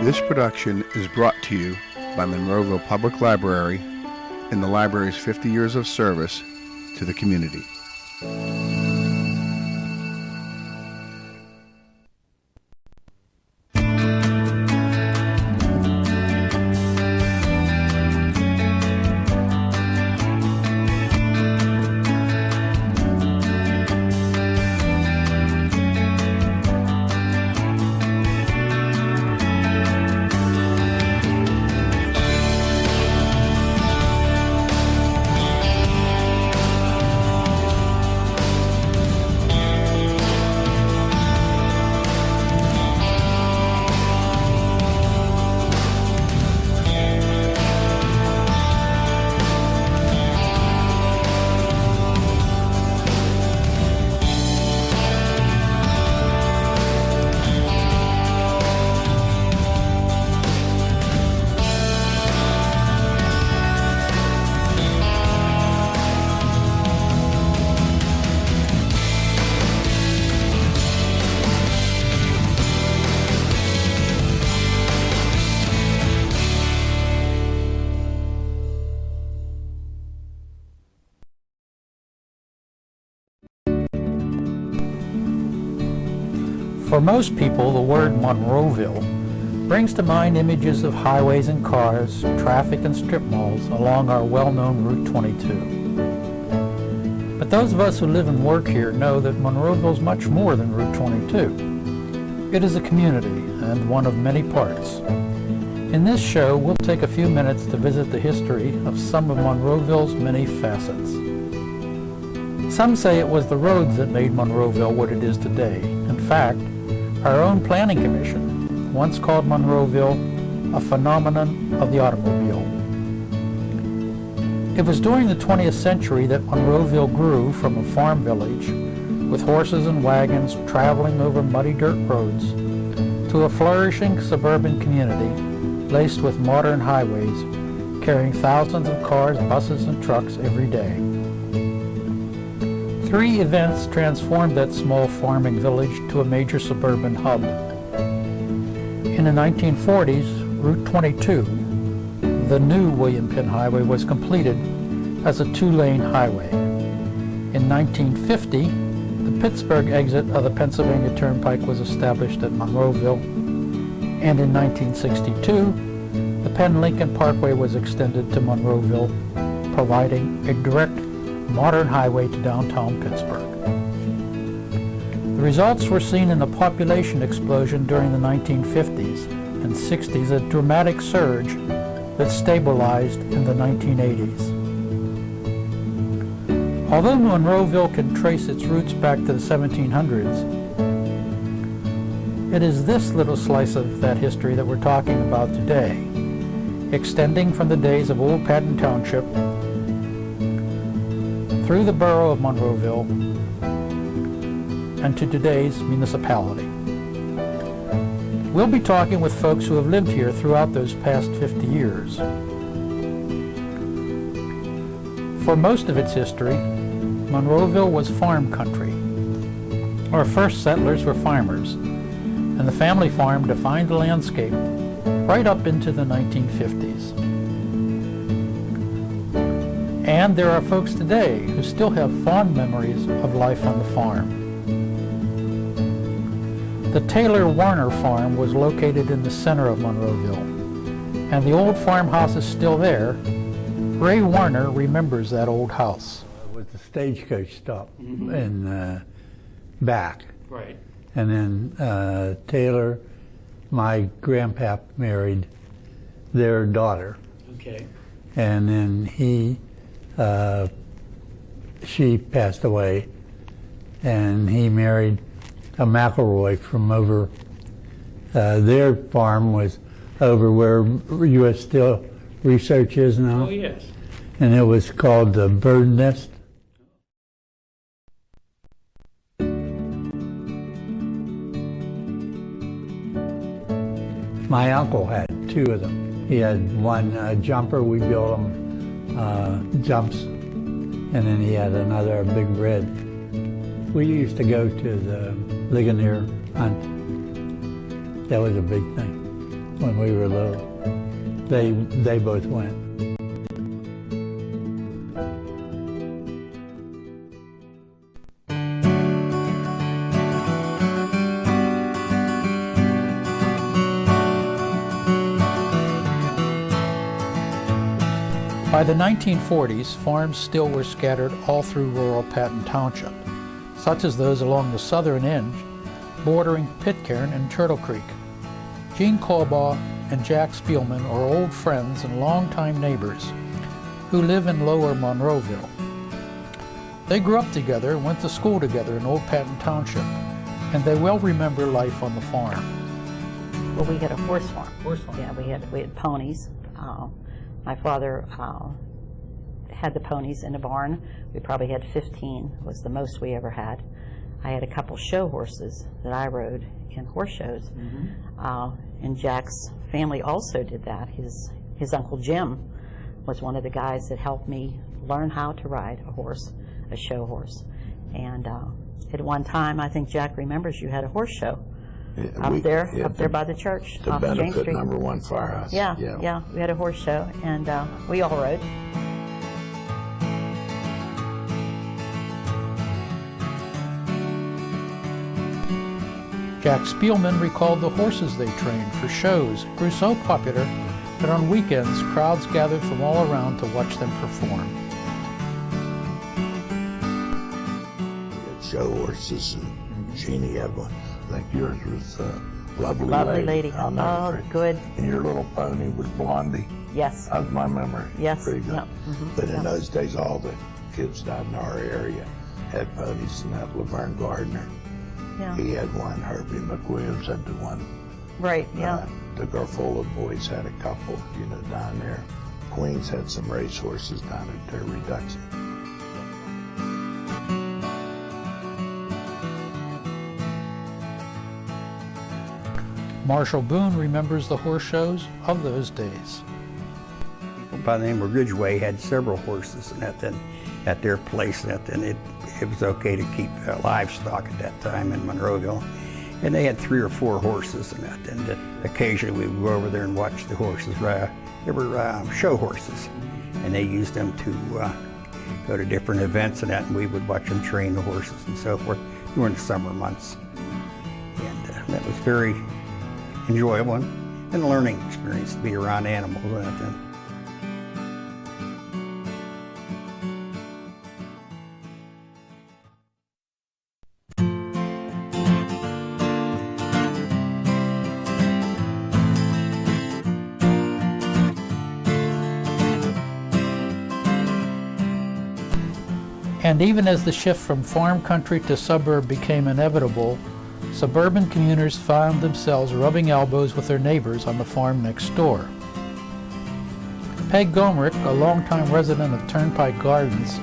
This production is brought to you by Monroeville Public Library and the library's 50 years of service to the community. For most people, the word Monroeville brings to mind images of highways and cars, traffic and strip malls along our well-known Route 22. But those of us who live and work here know that Monroeville is much more than Route 22. It is a community and one of many parts. In this show, we'll take a few minutes to visit the history of some of Monroeville's many facets. Some say it was the roads that made Monroeville what it is today. In fact, our own planning commission once called Monroeville a phenomenon of the automobile. It was during the 20th century that Monroeville grew from a farm village with horses and wagons traveling over muddy dirt roads to a flourishing suburban community laced with modern highways carrying thousands of cars, buses, and trucks every day. Three events transformed that small farming village to a major suburban hub. In the 1940s, Route 22, the new William Penn Highway, was completed as a two-lane highway. In 1950, the Pittsburgh exit of the Pennsylvania Turnpike was established at Monroeville, and in 1962, the Penn-Lincoln Parkway was extended to Monroeville, providing a direct modern highway to downtown Pittsburgh. The results were seen in a population explosion during the 1950s and 60s, a dramatic surge that stabilized in the 1980s. Although Monroeville can trace its roots back to the 1700s, it is this little slice of that history that we're talking about today, extending from the days of Old Patton Township through the borough of Monroeville and to today's municipality. We'll be talking with folks who have lived here throughout those past 50 years. For most of its history, Monroeville was farm country. Our first settlers were farmers, and the family farm defined the landscape right up into the 1950s. And there are folks today who still have fond memories of life on the farm. The Taylor Warner farm was located in the center of Monroeville, and the old farmhouse is still there. Ray Warner remembers that old house. It was the stagecoach stop in back. Right. And then Taylor, my grandpap, married their daughter. Okay. And then she passed away, and he married a McElroy from over, their farm was over where U.S. Steel Research is now. Oh, yes. And it was called the Bird Nest. My uncle had two of them. He had one jumper, we built him jumps, and then he had another big red. We used to go to the Ligonier hunt. That was a big thing. when we were little. They both went. By the 1940s, farms still were scattered all through rural Patton Township, such as those along the southern edge, bordering Pitcairn and Turtle Creek. Gene Callbaugh and Jack Spielman are old friends and longtime neighbors who live in lower Monroeville. They grew up together and went to school together in Old Patton Township, and they well remember life on the farm. Well, we had a horse farm. Horse farm. Yeah, we had ponies. My father had the ponies in a barn. We probably had 15, was the most we ever had. I had a couple show horses that I rode in horse shows. And Jack's family also did that. His Uncle Jim was one of the guys that helped me learn how to ride a horse, a show horse. And at one time, I think Jack remembers you had a horse show. Yeah, up there by the church, the off James benefit Street. number one firehouse. Yeah, we had a horse show, and we all rode. Jack Spielman recalled the horses they trained for shows. It grew so popular that on weekends, crowds gathered from all around to watch them perform. We had show horses, and Jeannie had one. I think yours was Lovely Lady. I'll never forget. Good. And your little pony was Blondie. Yes. That was my memory. Yes. Pretty good. Yep. But in those days, all the kids down in our area had ponies, and that Laverne Gardner, Yeah. he had one. Herbie McWilliams had the one. Right. Yeah. The Garfola boys had a couple, down there. Queens had some race horses down at their reduction. Marshall Boone remembers the horse shows of those days. People by the name of Ridgway had several horses and that then at their place, and then it was okay to keep livestock at that time in Monroeville. And they had 3 or 4 horses and that, and occasionally we would go over there and watch the horses. They were show horses, and they used them to go to different events and that, and we would watch them train the horses and so forth during the summer months. And that was very enjoyable and a learning experience to be around animals and that. And even as the shift from farm country to suburb became inevitable, suburban commuters found themselves rubbing elbows with their neighbors on the farm next door. Peg Gomerick, a longtime resident of Turnpike Gardens,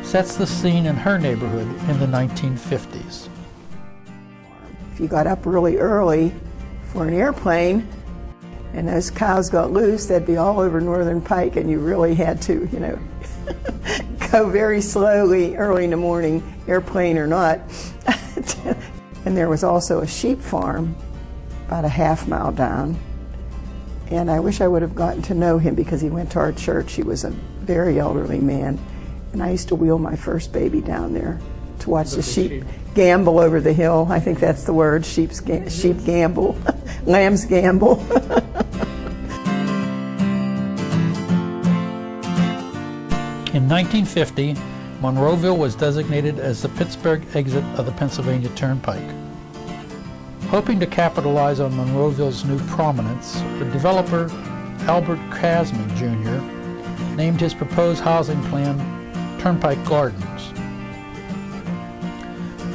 sets the scene in her neighborhood in the 1950s. If you got up really early for an airplane and those cows got loose, they'd be all over Northern Pike, and you really had to, go very slowly early in the morning, airplane or not. And there was also a sheep farm about a half-mile down. And I wish I would have gotten to know him because he went to our church. He was a very elderly man. And I used to wheel my first baby down there to watch the sheep gamble over the hill. I think that's the word, sheep gamble, lambs gamble. In 1950, Monroeville was designated as the Pittsburgh exit of the Pennsylvania Turnpike. Hoping to capitalize on Monroeville's new prominence, the developer, Albert Krasman Jr., named his proposed housing plan Turnpike Gardens.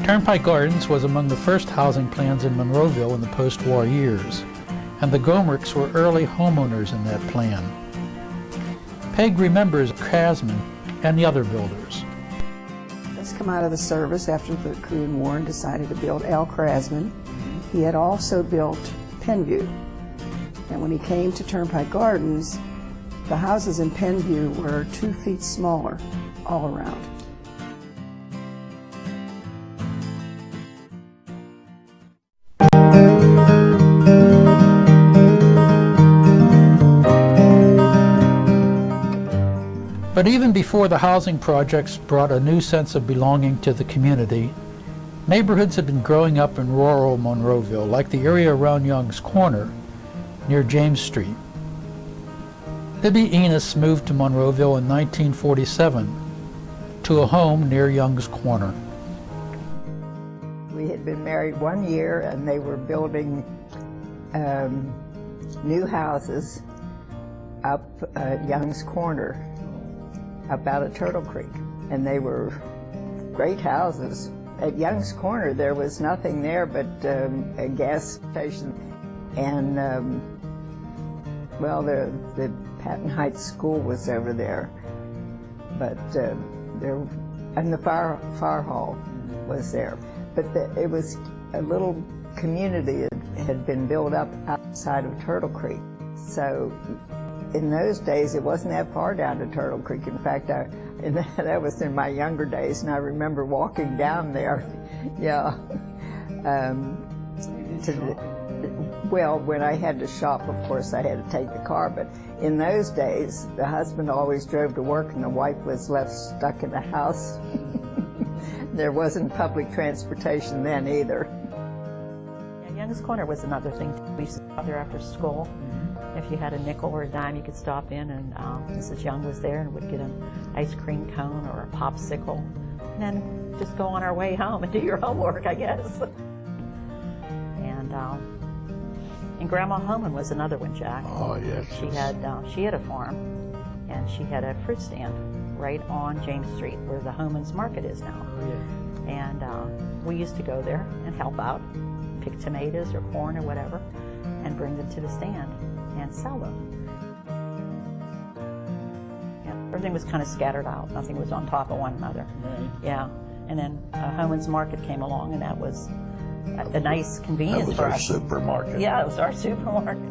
Turnpike Gardens was among the first housing plans in Monroeville in the post-war years, and the Gomericks were early homeowners in that plan. Peg remembers Krasman and the other builders. Just come out of the service after the Korean War and decided to build Al Krasman. He had also built Penview. And when he came to Turnpike Gardens, the houses in Penview were 2 feet smaller all around. But even before the housing projects brought a new sense of belonging to the community, neighborhoods had been growing up in rural Monroeville, like the area around Young's Corner, near James Street. Libby Enos moved to Monroeville in 1947 to a home near Young's Corner. We had been married 1 year, and they were building new houses up Young's Corner, up out of Turtle Creek, and they were great houses. At Young's Corner there was nothing there but a gas station, and well, the Patton Heights School was over there, but and the fire hall was there. But it was a little community that had been built up outside of Turtle Creek. So in those days, it wasn't that far down to Turtle Creek. In fact, that was in my younger days, and I remember walking down there. Yeah. Well, when I had to shop, of course, I had to take the car. But in those days, the husband always drove to work, and the wife was left stuck in the house. There wasn't public transportation then either. Yeah, Young's Corner was another thing. We used to stop there after school. If you had a nickel or a dime, you could stop in, and Mrs. Young was there and would get an ice cream cone or a popsicle, and then just go on our way home and do your homework, I guess. And Grandma Homan was another one, Jack. Oh, yes. She had a farm, and she had a fruit stand right on James Street, where the Homan's Market is now. Oh, yeah. And we used to go there and help out, pick tomatoes or corn or whatever, and bring them to the stand and sell them. Yeah, everything was kind of scattered out. Nothing was on top of one another. Right. Yeah, and then Homan's Market came along, and that was a nice convenience That was for our us. supermarket. Yeah, it was our supermarket.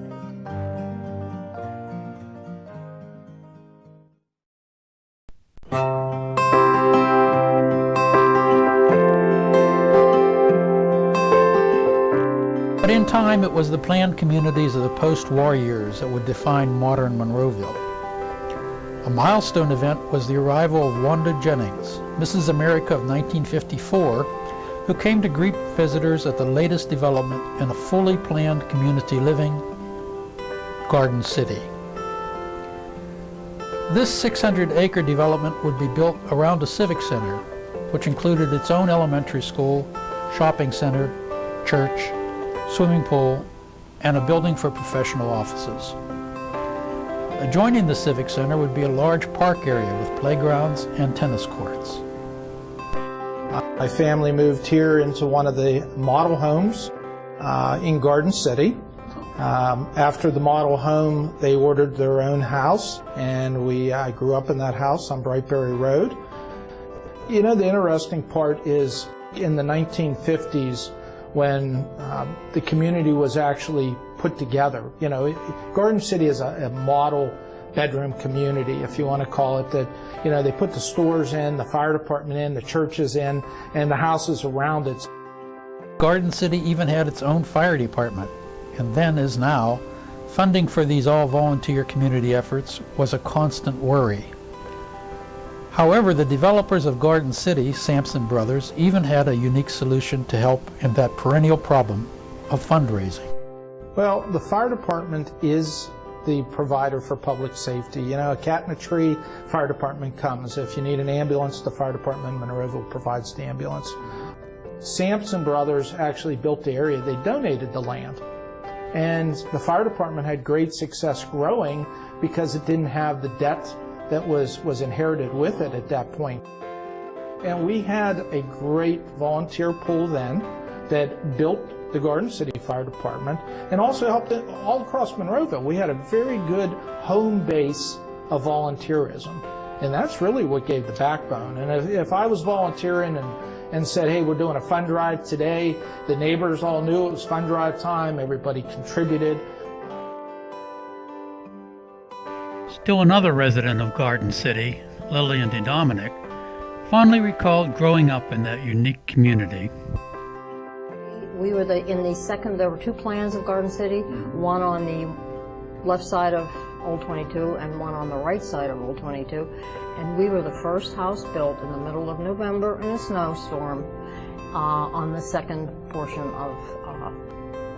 But in time, it was the planned communities of the post-war years that would define modern Monroeville. A milestone event was the arrival of Wanda Jennings, Mrs. America of 1954, who came to greet visitors at the latest development in a fully planned community living, Garden City. This 600-acre development would be built around a civic center, which included its own elementary school, shopping center, church, swimming pool, and a building for professional offices. Adjoining the Civic Center would be a large park area with playgrounds and tennis courts. My family moved here into one of the model homes in Garden City. After the model home, they ordered their own house, and I grew up in that house on Brightberry Road. You know, the interesting part is in the 1950s, when the community was actually put together. You know, Garden City is a model bedroom community, if you want to call it, that, you know, they put the stores in, the fire department in, the churches in, and the houses around it. Garden City even had its own fire department, and then, as now, funding for these all-volunteer community efforts was a constant worry. However, the developers of Garden City, Sampson Brothers, even had a unique solution to help in that perennial problem of fundraising. Well, the fire department is the provider for public safety. You know, a cat in a tree, fire department comes. If you need an ambulance, the fire department in Monroeville provides the ambulance. Sampson Brothers actually built the area. They donated the land. And the fire department had great success growing because it didn't have the debt that was inherited with it at that point. And we had a great volunteer pool then that built the Garden City Fire Department and also helped it all across Monroeville. We had a very good home base of volunteerism. And that's really what gave the backbone. And if I was volunteering and said, hey, we're doing a fund drive today, the neighbors all knew it was fund drive time, everybody contributed. Still another resident of Garden City, Lillian DeDominic, fondly recalled growing up in that unique community. We were in the second, there were two plans of Garden City, one on the left side of Old 22 and one on the right side of Old 22. And we were the first house built in the middle of November in a snowstorm on the second portion of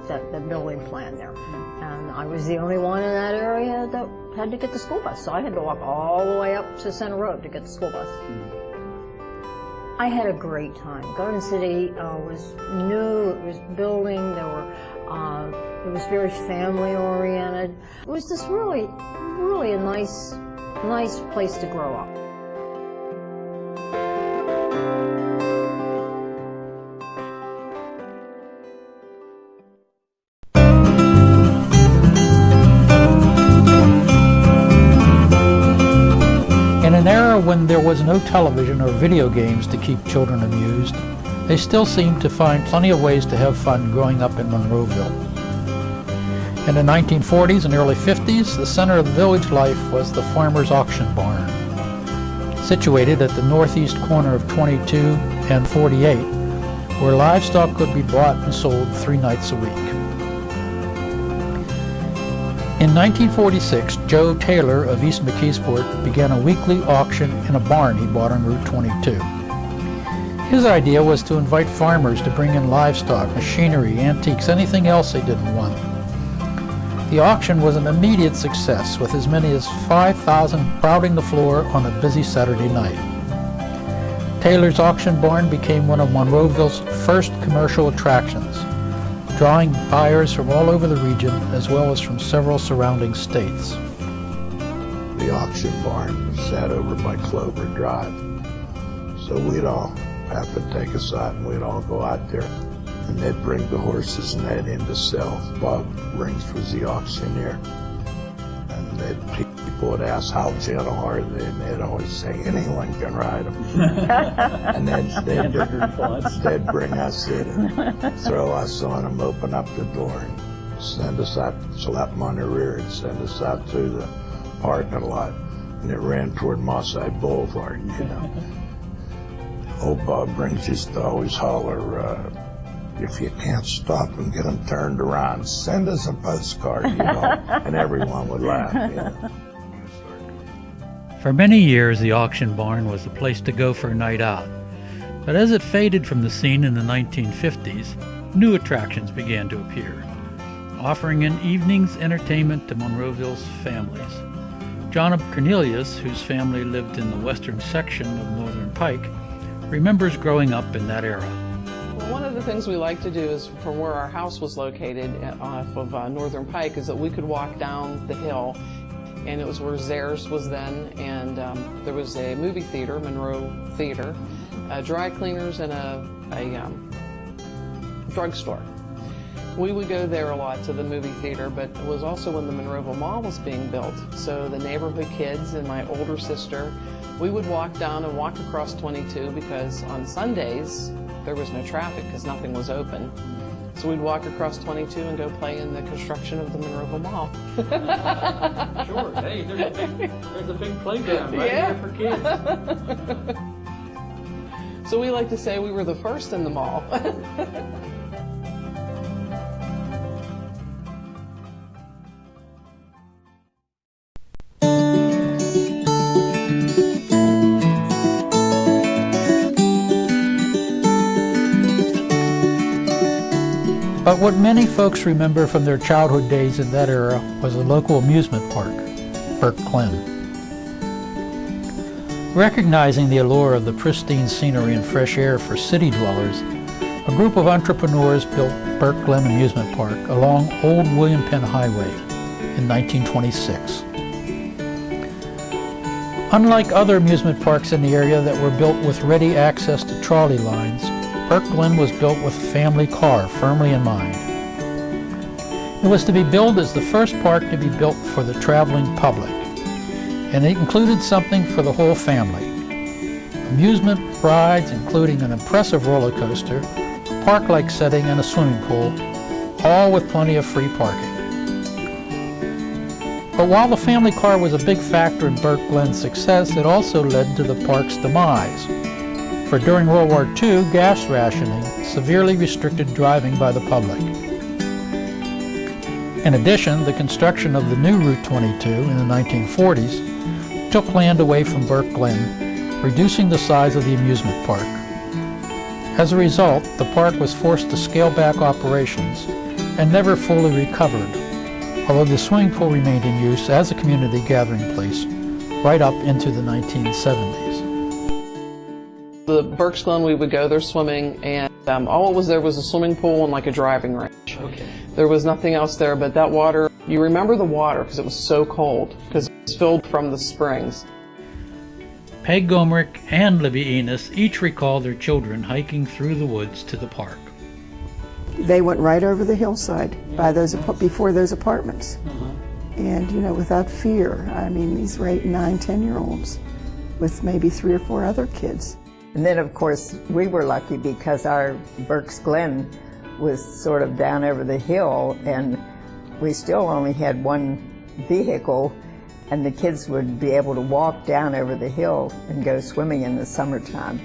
the building plan there. And I was the only one in that area that had to get the school bus. So I had to walk all the way up to Center Road to get the school bus. I had a great time. Garden City was new, it was building, there were, it was very family oriented. It was just really, really a nice place to grow up. In an era when there was no television or video games to keep children amused, they still seemed to find plenty of ways to have fun growing up in Monroeville. In the 1940s and early 50s, the center of the village life was the farmer's auction barn. Situated at the northeast corner of 22 and 48, where livestock could be bought and sold 3 nights a week. In 1946, Joe Taylor of East McKeesport began a weekly auction in a barn he bought on Route 22. His idea was to invite farmers to bring in livestock, machinery, antiques, anything else they didn't want. The auction was an immediate success, with as many as 5,000 crowding the floor on a busy Saturday night. Taylor's auction barn became one of Monroeville's first commercial attractions, drawing buyers from all over the region as well as from several surrounding states. The auction barn sat over by Clover Drive, so we'd all have to take a side and we'd all go out there, and they'd bring the horses and that in to sell. Bob Rings was the auctioneer, and people would ask how gentle are they, and they'd always say anyone can ride them. And then they'd bring us in and throw us on them, open up the door and send us out, slap them on the rear and send us out through the parking lot, and it ran toward Moss Eye Boulevard, you know. Old Bob Rings used to always holler, if you can't stop them, get them turned around, send us a postcard, you know, and everyone would laugh, you know. For many years, the auction barn was the place to go for a night out. But as it faded from the scene in the 1950s, new attractions began to appear, offering an evening's entertainment to Monroeville's families. John Cornelius, whose family lived in the western section of Northern Pike, remembers growing up in that era. Well, one of the things we like to do is from where our house was located off of Northern Pike is that we could walk down the hill, and it was where Zares was then, and there was a movie theater, Monroe Theater, dry cleaners, and a drugstore. We would go there a lot to the movie theater, but it was also when the Monroeville Mall was being built. So the neighborhood kids and my older sister, we would walk down and walk across 22 because on Sundays there was no traffic because nothing was open. So we'd walk across 22 and go play in the construction of the Monroeville Mall. Sure, hey, there's a big playground right here for kids. So we like to say we were the first in the mall. But what many folks remember from their childhood days in that era was the local amusement park, Burke Glen. Recognizing the allure of the pristine scenery and fresh air for city dwellers, a group of entrepreneurs built Burke Glen Amusement Park along Old William Penn Highway in 1926. Unlike other amusement parks in the area that were built with ready access to trolley lines, Burke Glen was built with family car firmly in mind. It was to be billed as the first park to be built for the traveling public, and it included something for the whole family. Amusement rides, including an impressive roller coaster, a park-like setting, and a swimming pool, all with plenty of free parking. But while the family car was a big factor in Burke Glen's success, it also led to the park's demise. For during World War II, gas rationing severely restricted driving by the public. In addition, the construction of the new Route 22 in the 1940s took land away from Burke Glen, reducing the size of the amusement park. As a result, the park was forced to scale back operations and never fully recovered, although the swimming pool remained in use as a community gathering place right up into the 1970s. The Burke Glen, we would go there swimming, and all it was there was a swimming pool and like a driving range. Okay. There was nothing else there, but that water, you remember the water because it was so cold, because it was filled from the springs. Peg Gomerick and Libby Enos each recall their children hiking through the woods to the park. They went right over the hillside by those before those apartments. And, you know, without fear. I mean, these were 8, 9, 10-year-olds with maybe 3 or 4 other kids. And then, of course, we were lucky because our Burke Glen was sort of down over the hill, and we still only had one vehicle, and the kids would be able to walk down over the hill and go swimming in the summertime.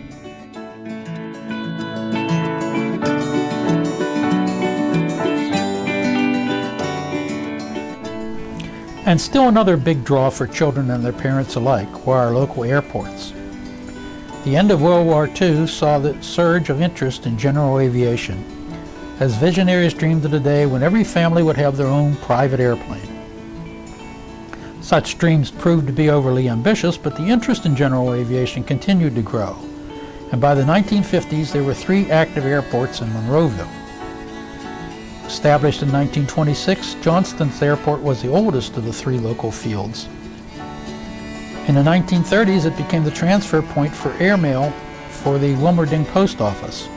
And still another big draw for children and their parents alike were our local airports. The end of World War II saw the surge of interest in general aviation, as visionaries dreamed of the day when every family would have their own private airplane. Such dreams proved to be overly ambitious, but the interest in general aviation continued to grow. And by the 1950s, there were 3 active airports in Monroeville. Established in 1926, Johnston's airport was the oldest of the 3 local fields. In the 1930s, it became the transfer point for airmail for the Wilmerding Post Office.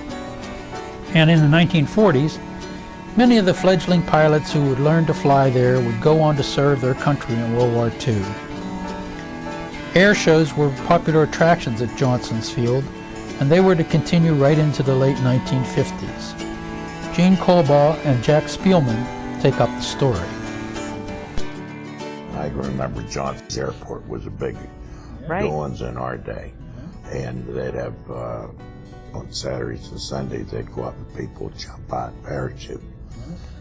And in the 1940s, many of the fledgling pilots who would learn to fly there would go on to serve their country in World War II. Air shows were popular attractions at Johnston's Field, and they were to continue right into the late 1950s. Gene Colbaugh and Jack Spielman take up the story. I can remember Johnston's Airport was a big doings in our day. And they'd have, on Saturdays and Sundays, they'd go up and people would jump out and parachute.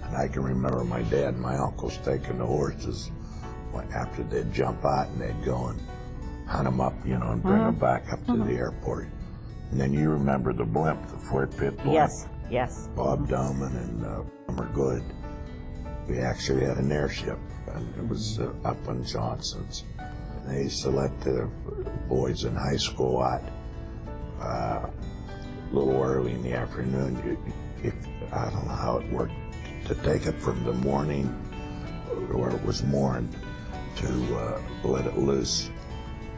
And I can remember my dad and my uncles taking the horses after they'd jump out, and they'd go and hunt them up, you know, and bring them back up to the airport. And then you remember the blimp, the Fort Pitt blimp. Yes, yes. Bob Doman and Elmer Good. We actually had an airship, and it was up on Johnston's. And they used to let the boys in high school out a little early in the afternoon. I don't know how it worked to take it from the morning where it was moorned to let it loose.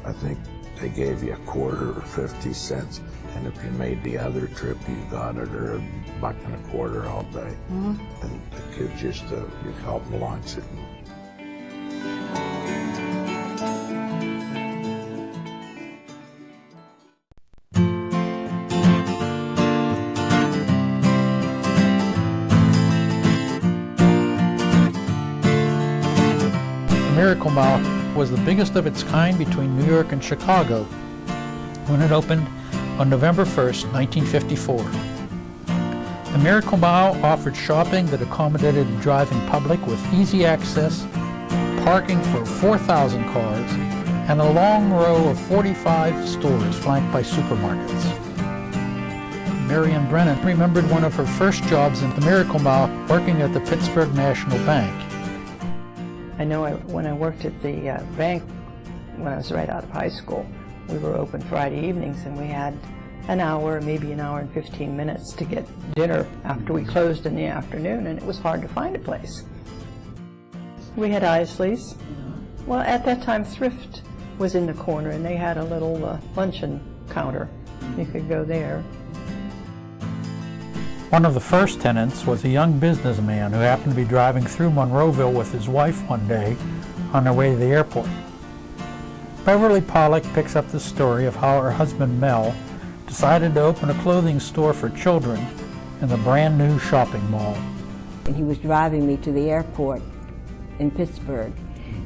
I think they gave you $0.25 or 50 cents, and if you made the other trip, you got it, or $1.25 all day. And the kids used to, you help them launch it. Miracle Mile was the biggest of its kind between New York and Chicago when it opened on November 1st, 1954. The Miracle Mile offered shopping that accommodated the driving public with easy access, parking for 4,000 cars, and a long row of 45 stores flanked by supermarkets. Marion Brennan remembered one of her first jobs in the Miracle Mile working at the Pittsburgh National Bank. I know when I worked at the bank when I was right out of high school, we were open Friday evenings, and we had an hour, maybe an hour and 15 minutes to get dinner after we closed in the afternoon, and it was hard to find a place. We had Isley's. Well, at that time, Thrift was in the corner, and they had a little luncheon counter. You could go there. One of the first tenants was a young businessman who happened to be driving through Monroeville with his wife one day on their way to the airport. Beverly Pollock picks up the story of how her husband Mel decided to open a clothing store for children in the brand new shopping mall. And he was driving me to the airport in Pittsburgh,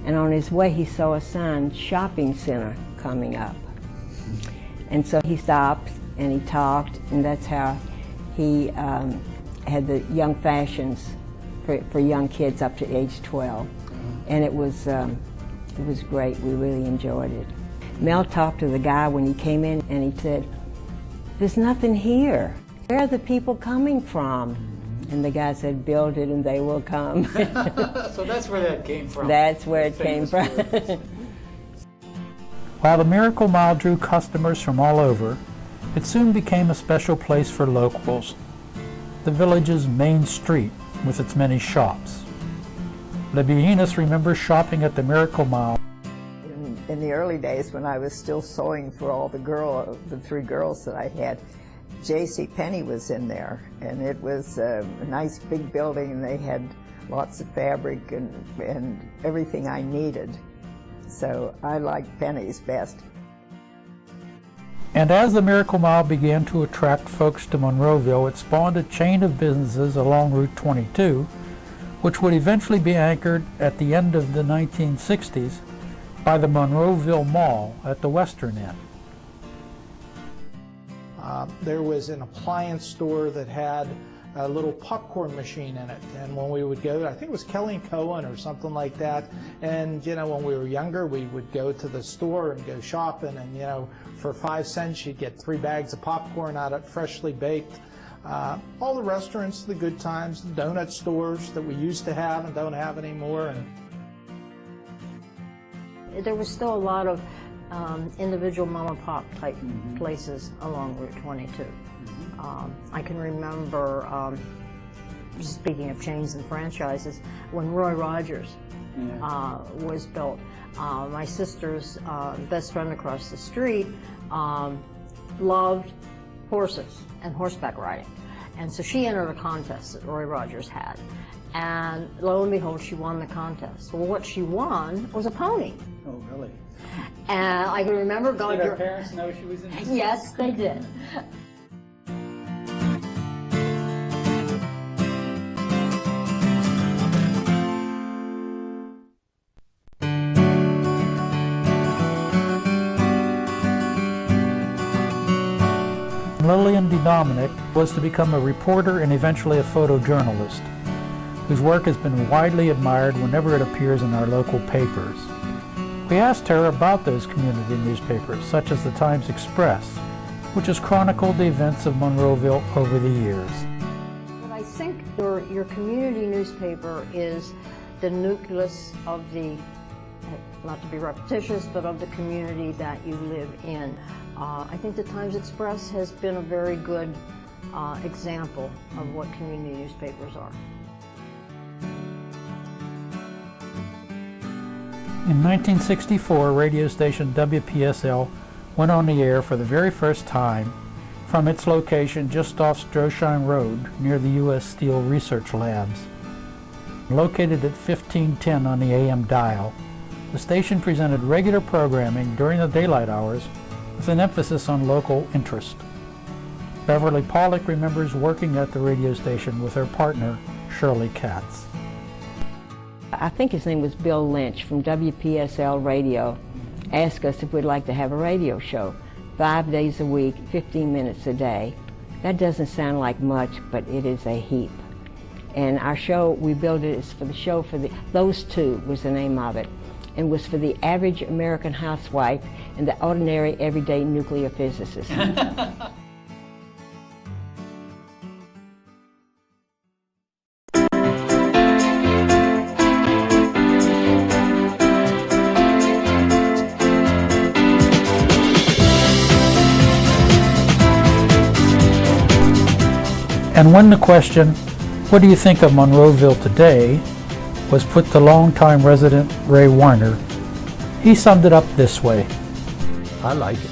and on his way he saw a sign, shopping center, coming up. And so he stopped and he talked, and that's how he had the Young Fashions for young kids up to age 12. And it was great. We really enjoyed it. Mel talked to the guy when he came in and he said, "There's nothing here. Where are the people coming from?" And the guy said, "Build it and they will come." So that's where that came from. That's where it came from. While the Miracle Mile drew customers from all over, it soon became a special place for locals, the village's main street with its many shops. Libby remembers shopping at the Miracle Mile. In the early days when I was still sewing for all the 3 girls that I had, J.C. Penney was in there, and it was a nice big building, and they had lots of fabric and everything I needed. So I liked Penney's best. And as the Miracle Mile began to attract folks to Monroeville, it spawned a chain of businesses along Route 22, which would eventually be anchored at the end of the 1960s by the Monroeville Mall at the western end. There was an appliance store that had a little popcorn machine in it, and when we would go there, I think it was Kelly & Cohen or something like that, and you know, when we were younger, we would go to the store and go shopping, and you know, for 5 cents you'd get 3 bags of popcorn out of it, freshly baked. All the restaurants, the good times, the donut stores that we used to have and don't have anymore. And there was still a lot of individual mom and pop type places along Route 22. I can remember, speaking of chains and franchises, when Roy Rogers was built, my sister's best friend across the street loved horses and horseback riding. And so she entered a contest that Roy Rogers had. And lo and behold, she won the contest. Well, what she won was a pony. Oh, really? And I can remember going. Did her parents know she was in this? Yes, they did. Lillian DeDominic was to become a reporter and eventually a photojournalist, whose work has been widely admired whenever it appears in our local papers. We asked her about those community newspapers, such as the Times-Express, which has chronicled the events of Monroeville over the years. But I think your community newspaper is the nucleus of the, not to be repetitious, but of the community that you live in. I think the Times-Express has been a very good example of what community newspapers are. In 1964, radio station WPSL went on the air for the very first time from its location just off Stroheim Road near the U.S. Steel Research Labs. Located at 1510 on the AM dial, the station presented regular programming during the daylight hours with an emphasis on local interest. Beverly Pollock remembers working at the radio station with her partner, Shirley Katz. I think his name was Bill Lynch from WPSL Radio, asked us if we'd like to have a radio show, 5 days a week, 15 minutes a day. That doesn't sound like much, but it is a heap. And our show, we built it as for the show for the, Those Two was the name of it, and was for the average American housewife and the ordinary everyday nuclear physicist. And when the question, "What do you think of Monroeville today?" was put to longtime resident Ray Warner, he summed it up this way. I like it.